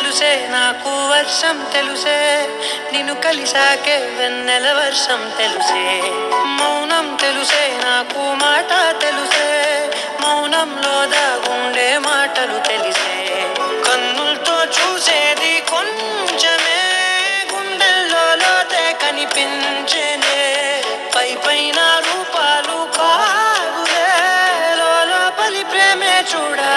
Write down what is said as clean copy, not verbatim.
తెలుసే నాకు వర్షం తెలుసే నిన్ను కలిసాకే వెన్నెల వర్షం తెలుసే మౌనం తెలుసే నాకు మాట తెలుసే మౌనంలో దాగుండే మాటలు తెలిసే కన్నులతో చూసేది కొంచెమే గుండెల్లో లోతే కనిపించేనే పై పైన రూపాలు కాదులే లోపలి ప్రేమే చూడా